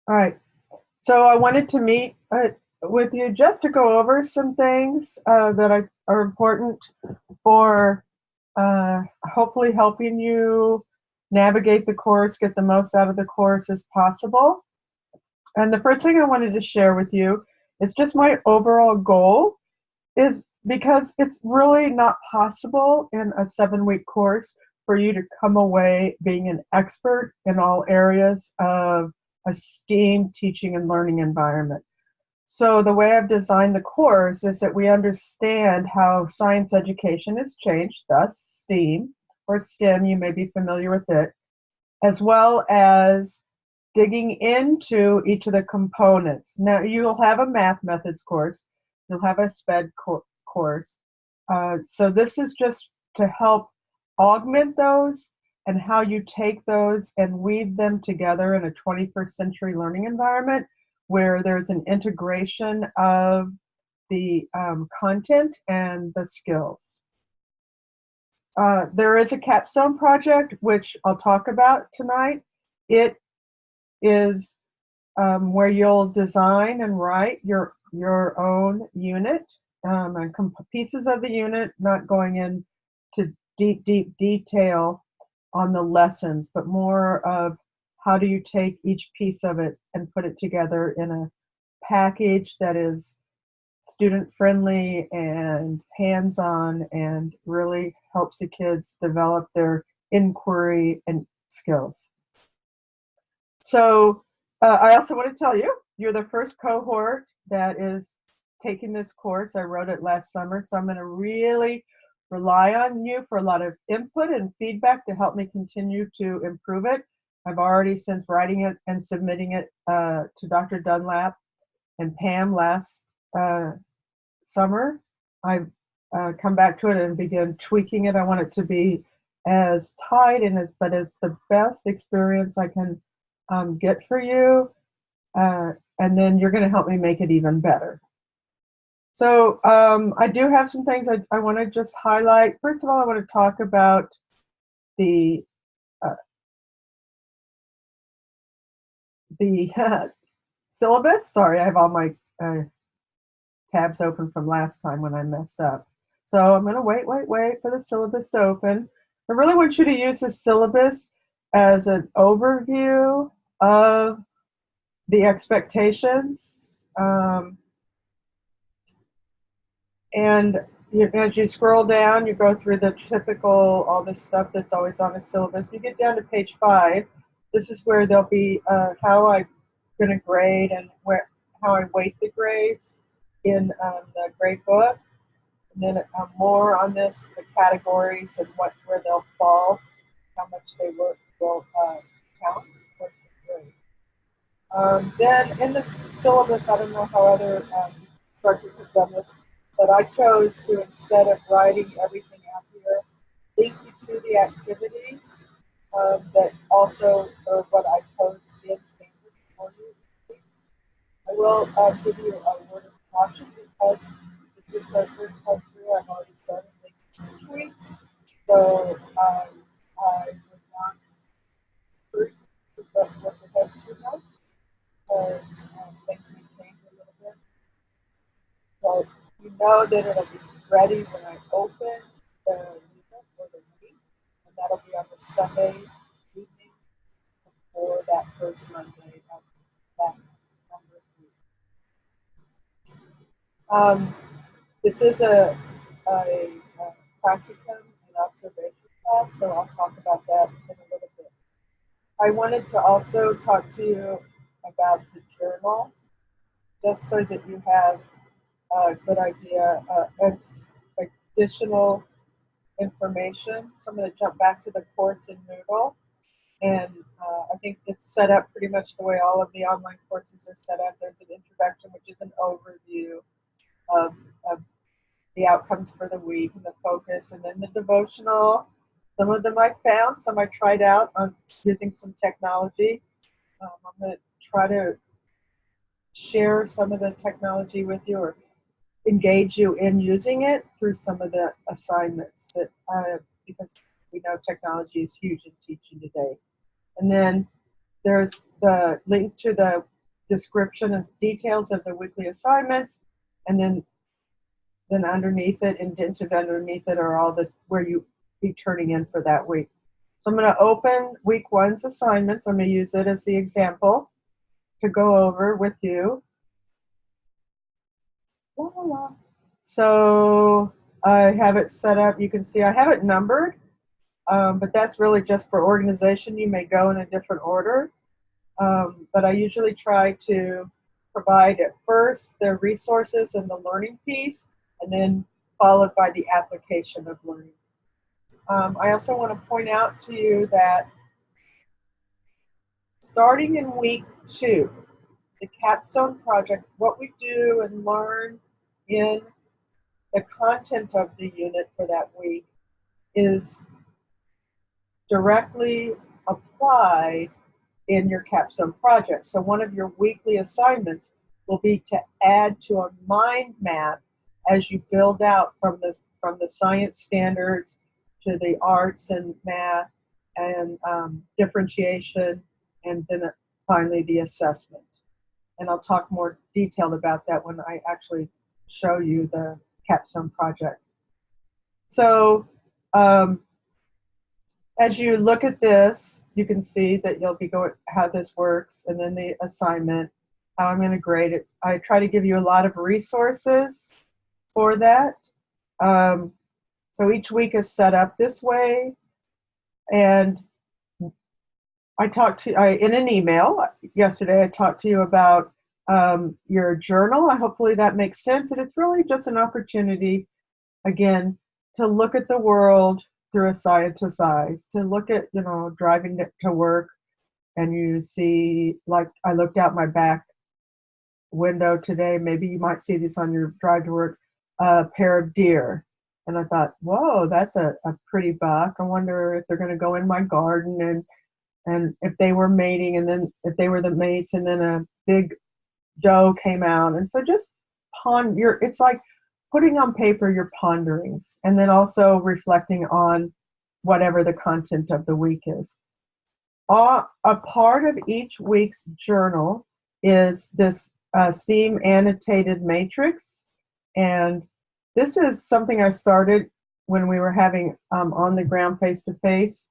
All right. So I wanted to meet with you just to go over some things are important for hopefully helping you navigate the course, get the most out of the course as possible. And the first thing I wanted to share with you is just my overall goal is because it's really not possible in a 7-week course for you to come away being an expert in all areas of a STEAM teaching and learning environment. So the way I've designed the course is that we understand how science education has changed, thus STEAM or STEM, you may be familiar with it, as well as digging into each of the components. Now, you'll have a math methods course, you'll have a SPED course. So this is just to help augment those and how you take those and weave them together in a 21st century learning environment where there's an integration of the content and the skills. There is a capstone project, which I'll talk about tonight. It is where you'll design and write your own unit, and pieces of the unit, not going into deep detail on the lessons, but more of how do you take each piece of it and put it together in a package that is student friendly and hands-on and really helps the kids develop their inquiry and skills. So I also want to tell you, you're the first cohort that is taking this course. I wrote it last summer, so I'm going to really rely on you for a lot of input and feedback to help me continue to improve it. I've already, since writing it and submitting it to Dr. Dunlap and Pam last summer, I've come back to it and begun tweaking it. I want it to be as tight and as the best experience I can get for you, and then you're going to help me make it even better. So I do have some things I want to just highlight. First of all, I want to talk about the syllabus. Sorry, I have all my tabs open from last time when I messed up. So I'm going to wait for the syllabus to open. I really want you to use the syllabus as an overview of the expectations. And as you scroll down, you go through the typical, all this stuff that's always on the syllabus. You get down to page 5. This is where there'll be how I'm going to grade and how I weight the grades in the grade book. And then more on this, the categories and where they'll fall, how much they will count for the grade. Then in the syllabus, I don't know how other instructors have done this, but I chose to, instead of writing everything out here, link you to the activities that also are what I posed in Canvas for you. I will give you a word of caution because this is our first time through. I've already started making some tweaks, so I would not hurt what the head too much because things may change a little bit. So you know that it'll be ready when I open the unit or the week, and that'll be on the Sunday evening before that first Monday of that number week. This is a practicum and observation class, so I'll talk about that in a little bit. I wanted to also talk to you about the journal, just so that you have a good idea and additional information. So I'm going to jump back to the course in Moodle, and I think it's set up pretty much the way all of the online courses are set up. There's an introduction, which is an overview of the outcomes for the week and the focus, and then the devotional. Some of them I found, some I tried out on using some technology. I'm going to try to share some of the technology with you or engage you in using it through some of the assignments that, because we know technology is huge in teaching today. And then there's the link to the description and details of the weekly assignments, and then underneath it, indented underneath it, are all the where you be turning in for that week. So I'm going to open week 1's assignments. I'm going to use it as the example to go over with you. So I have it set up. You can see I have it numbered, but that's really just for organization. You may go in a different order, but I usually try to provide at first the resources and the learning piece, and then followed by the application of learning. I also want to point out to you that starting in week 2, the capstone project, what we do and learn in the content of the unit for that week is directly applied in your capstone project. So one of your weekly assignments will be to add to a mind map as you build out from the science standards to the arts and math and differentiation, and then finally the assessment. And I'll talk more detailed about that when I actually show you the capstone project. So as you look at this, you can see that you'll be going how this works, and then the assignment, how I'm going to grade it. I try to give you a lot of resources for that. So each week is set up this way, and I talked to in an email yesterday. I talked to you about your journal. Hopefully that makes sense, and it's really just an opportunity, again, to look at the world through a scientist's eyes, to look at, driving to work, and you see, like I looked out my back window today, maybe you might see this on your drive to work, a pair of deer. And I thought, whoa, that's a pretty buck. I wonder if they're going to go in my garden, and if they were mating, and then if they were the mates, and then a big doe came out. And so just it's like putting on paper your ponderings, and then also reflecting on whatever the content of the week is. A part of each week's journal is this STEAM annotated matrix, and this is something I started when we were having on-the-ground face-to-face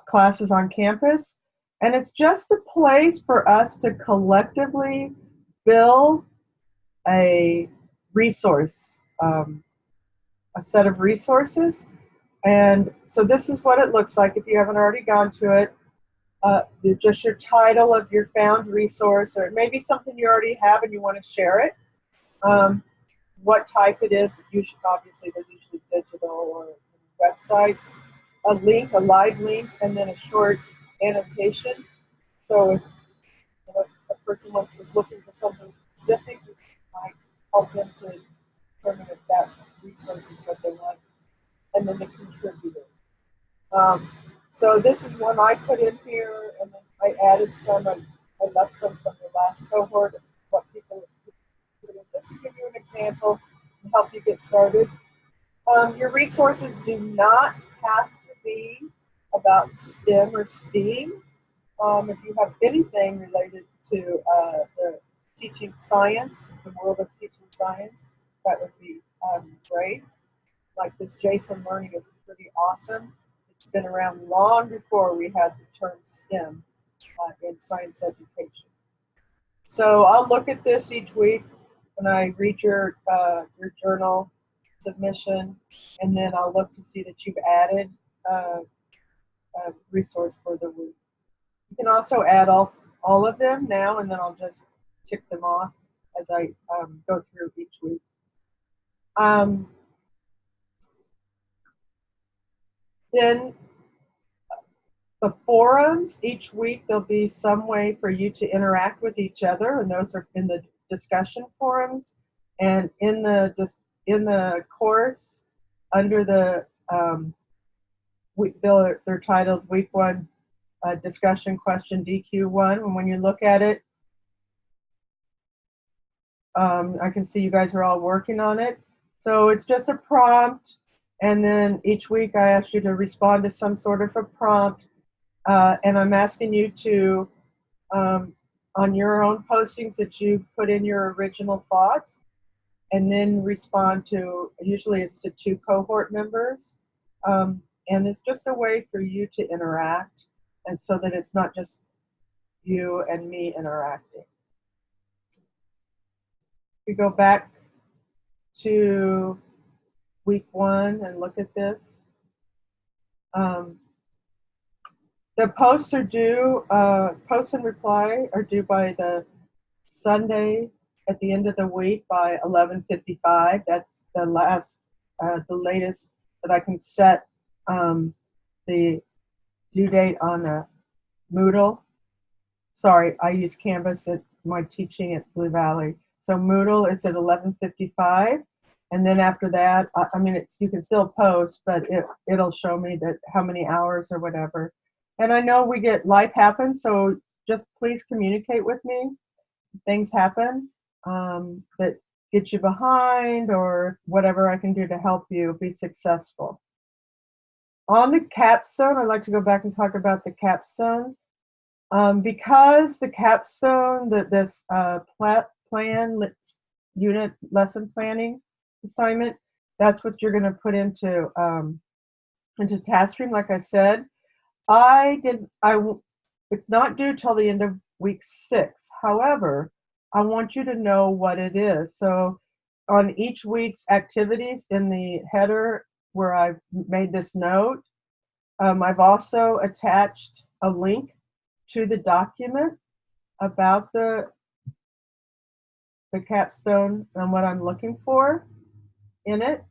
classes on campus, and it's just a place for us to collectively build a resource, a set of resources. And so this is what it looks like if you haven't already gone to it. Just your title of your found resource, or it may be something you already have and you want to share it. What type it is, but obviously they're usually digital or websites. A link, a live link, and then a short annotation. So if a person is looking for something specific, you might help them to determine if that resource is what they want. And then the contributor. So this is one I put in here, and then I added some. I left some from the last cohort of what people put in. This will give you an example and help you get started. Your resources do not have to be about STEM or STEAM. If you have anything related to the teaching science, the world of teaching science, that would be great. Like this Jason Learning is pretty awesome. It's been around long before we had the term STEM in science education. So I'll look at this each week when I read your journal submission, and then I'll look to see that you've added a resource for the week. You can also add all of them now, and then I'll just tick them off as I go through each week. Then the forums, each week there'll be some way for you to interact with each other, and those are in the discussion forums. And in the course, under the they're titled Week 1 Discussion Question DQ1. And when you look at it, I can see you guys are all working on it. So it's just a prompt, and then each week I ask you to respond to some sort of a prompt, and I'm asking you to on your own postings that you put in your original thoughts, and then respond to, usually it's to 2 cohort members. And it's just a way for you to interact, and so that it's not just you and me interacting. We go back to week 1 and look at this. The posts are due, posts and reply are due by the Sunday at the end of the week by 11:55. That's the latest that I can set the due date on a Moodle. Sorry, I use Canvas at my teaching at Blue Valley. So Moodle is at 11:55, and then after that, I mean, you can still post, but it'll show me that how many hours or whatever. And I know life happens, so just please communicate with me. Things happen that get you behind, or whatever I can do to help you be successful. On the capstone, I'd like to go back and talk about the capstone. Because the capstone, this unit lesson planning assignment, that's what you're going to put into TaskStream. Like I said, it's not due till the end of week 6. However, I want you to know what it is. So on each week's activities in the header where I've made this note, I've also attached a link to the document about the capstone and what I'm looking for in it,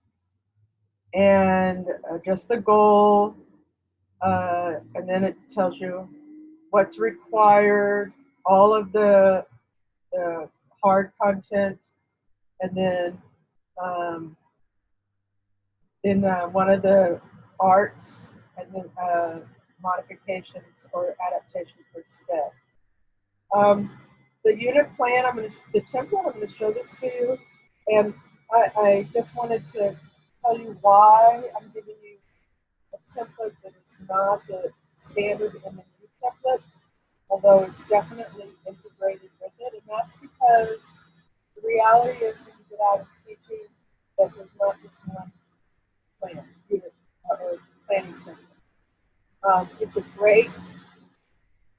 and just the goal, and then it tells you what's required, all of the hard content, and then in one of the arts, and then modifications or adaptation for spec. The unit plan, the template, I'm going to show this to you, and I just wanted to tell you why I'm giving you a template that is not the standard in the new template, although it's definitely integrated with it, and that's because the reality is when you get out of teaching that there's not just one plan, unit, or planning template. It's a great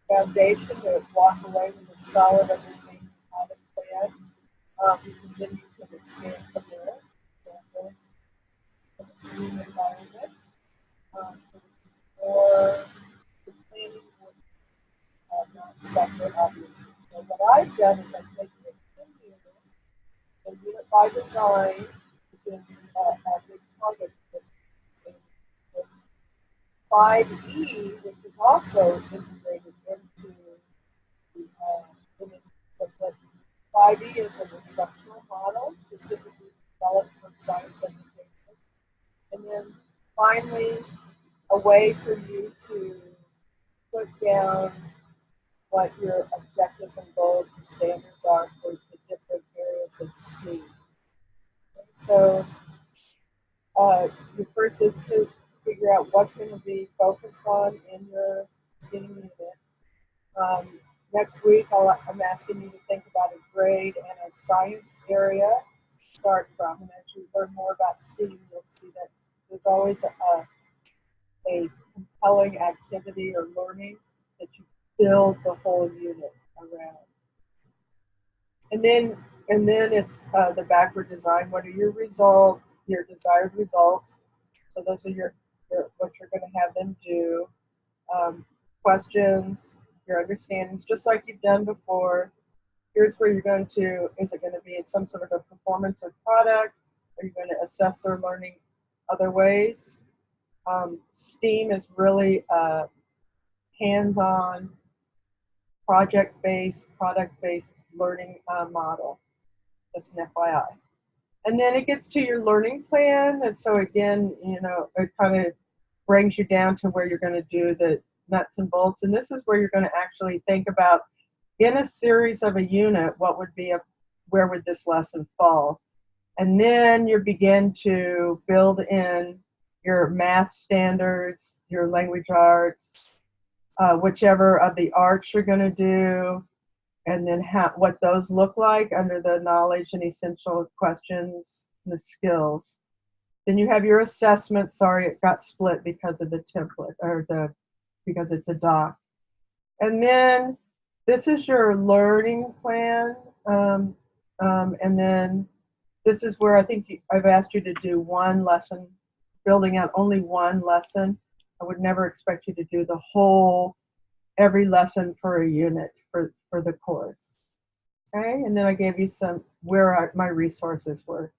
foundation to walk away with a solid understanding of how to plan, because then you can expand from there. In a student environment, or the planning would not separate, obviously. So what I've done is I've taken it to unit by design, which is a big target. 5E, which is also integrated into the image, but 5E is an instructional model specifically developed for science education. And then finally, a way for you to put down what your objectives and goals and standards are for the different areas of STEAM. So the first is to figure out what's going to be focused on in your STEAM unit. Next week, I'm asking you to think about a grade and a science area to start from. And as you learn more about STEAM, you'll see that there's always a compelling activity or learning that you build the whole unit around. And then it's the backward design. What are your desired results? So those are what you're going to have them do. Questions, your understandings, just like you've done before. Here's where you're going to, is it going to be some sort of a performance or product? Are you going to assess their learning other ways? STEAM is really a hands-on, project-based, product-based learning model. Just an FYI. And then it gets to your learning plan. And so again, it kind of brings you down to where you're going to do the nuts and bolts. And this is where you're going to actually think about, in a series of a unit, where would this lesson fall? And then you begin to build in your math standards, your language arts, whichever of the arts you're going to do, and then what those look like under the knowledge and essential questions and the skills. Then you have your assessment. Sorry, it got split because of the template, or because it's a doc. And then this is your learning plan. And then this is where I think I've asked you to do one lesson, building out only one lesson. I would never expect you to do the whole, every lesson for a unit for the course. Okay, and then I gave you some where my resources were.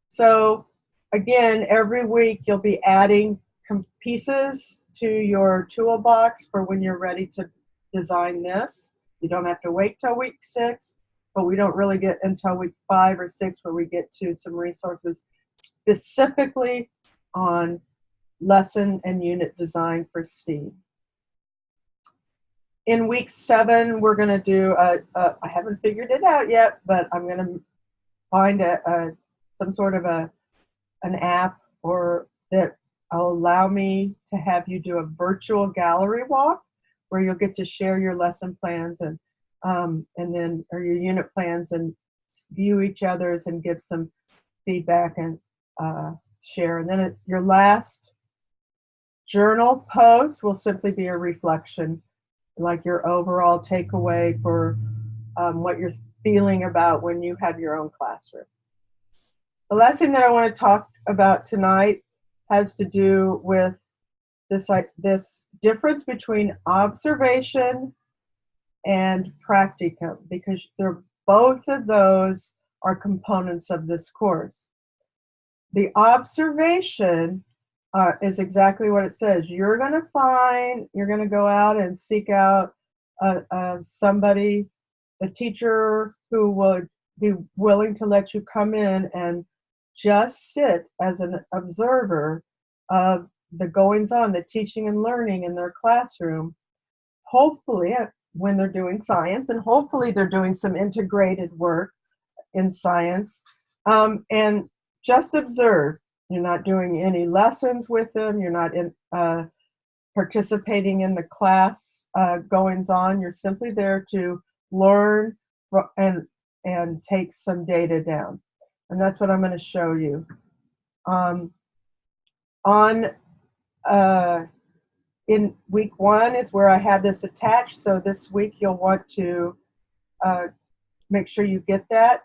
So again, every week you'll be adding pieces to your toolbox for when you're ready to design this. You don't have to wait till week 6, but we don't really get until week 5 or 6 where we get to some resources specifically on lesson and unit design for STEAM. In week 7, we're going to do, I haven't figured it out yet, but I'm going to find some sort of an app or that will allow me to have you do a virtual gallery walk where you'll get to share your lesson plans and then, or your unit plans, and view each other's and give some feedback and share. And then your last journal post will simply be a reflection, like your overall takeaway for what you're feeling about when you have your own classroom. The last thing that I want to talk about tonight has to do with this difference between observation and practicum, because both of those are components of this course. The observation is exactly what it says. You're going to go out and seek out somebody, a teacher who would be willing to let you come in and just sit as an observer of the goings on, the teaching and learning in their classroom, hopefully when they're doing science, and hopefully they're doing some integrated work in science, and just observe. You're not doing any lessons with them. You're not participating in the class goings on. You're simply there to learn and take some data down. And that's what I'm going to show you. In week 1 is where I have this attached. So this week you'll want to make sure you get that.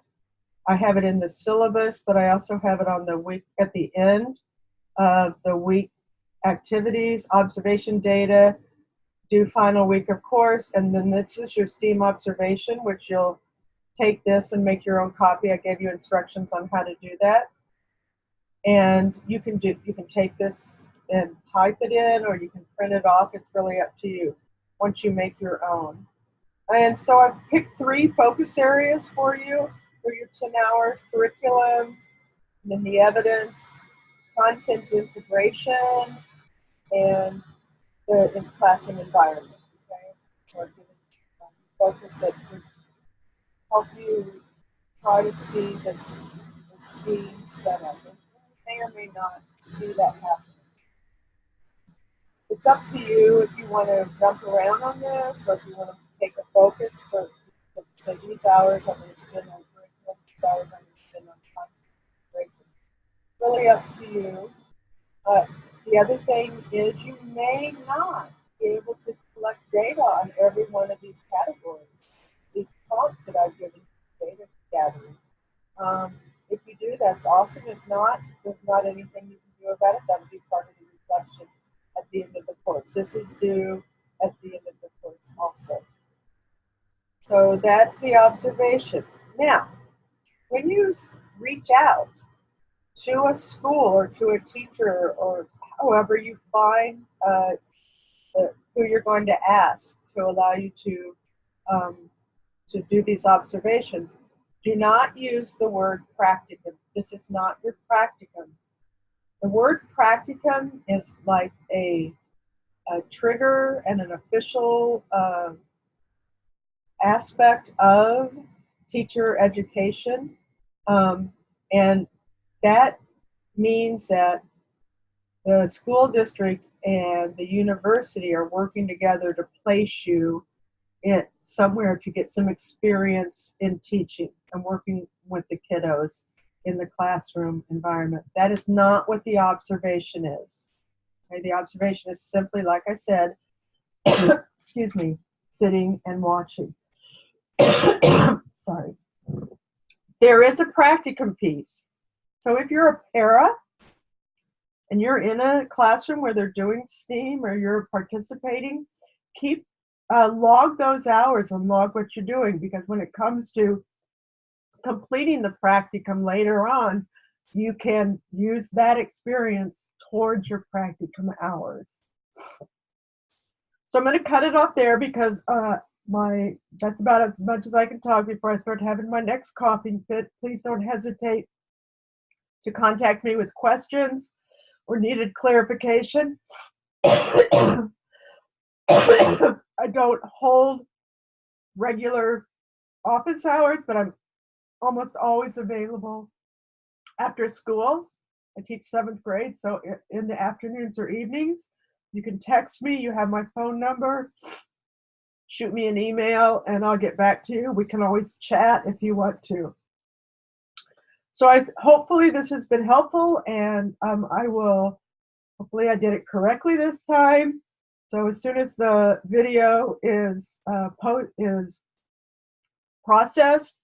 I have it in the syllabus, but I also have it on the week at the end of the week activities, observation data, do final week of course, and then this is your STEAM observation, which you'll take this and make your own copy. I gave you instructions on how to do that. And you can take this and type it in, or you can print it off. It's really up to you once you make your own. And so I've picked 3 focus areas for you for your 10 hours: curriculum, and then the evidence, content integration, and the classroom environment. Okay, so focus that would help you try to see the STEAM setup. You may or may not see that happen. It's up to you if you want to jump around on this, or if you want to take a focus for, say, these hours I'm going to spend on curriculum, these hours I'm going to spend on content. Really up to you. The other thing is you may not be able to collect data on every one of these categories, these prompts that I've given you, data gathering. If you do, that's awesome. If not, there's not anything you can do about it. That would be part of the reflection at the end of the course. This is due at the end of the course also. So that's the observation. Now, when you reach out to a school or to a teacher, or however you find who you're going to ask to allow you to do these observations, do not use the word practicum. This is not your practicum. The word practicum is like a trigger and an official aspect of teacher education. And that means that the school district and the university are working together to place you it somewhere to get some experience in teaching and working with the kiddos in the classroom environment. That is not what the observation is. Okay? The observation is simply, like I said, excuse me, sitting and watching. Sorry. There is a practicum piece. So if you're a para and you're in a classroom where they're doing STEAM or you're participating, keep log those hours and log what you're doing, because when it comes to completing the practicum later on, you can use that experience towards your practicum hours. So I'm going to cut it off there because that's about as much as I can talk before I start having my next coughing fit. Please don't hesitate to contact me with questions or needed clarification. I don't hold regular office hours, but I'm almost always available after school. I teach 7th grade, so in the afternoons or evenings, you can text me. You have my phone number. Shoot me an email, and I'll get back to you. We can always chat if you want to. So hopefully this has been helpful, and hopefully I did it correctly this time. So as soon as the video is processed,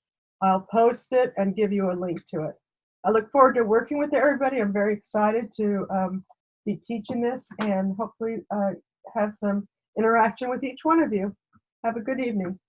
I'll post it and give you a link to it. I look forward to working with everybody. I'm very excited to be teaching this and hopefully have some interaction with each one of you. Have a good evening.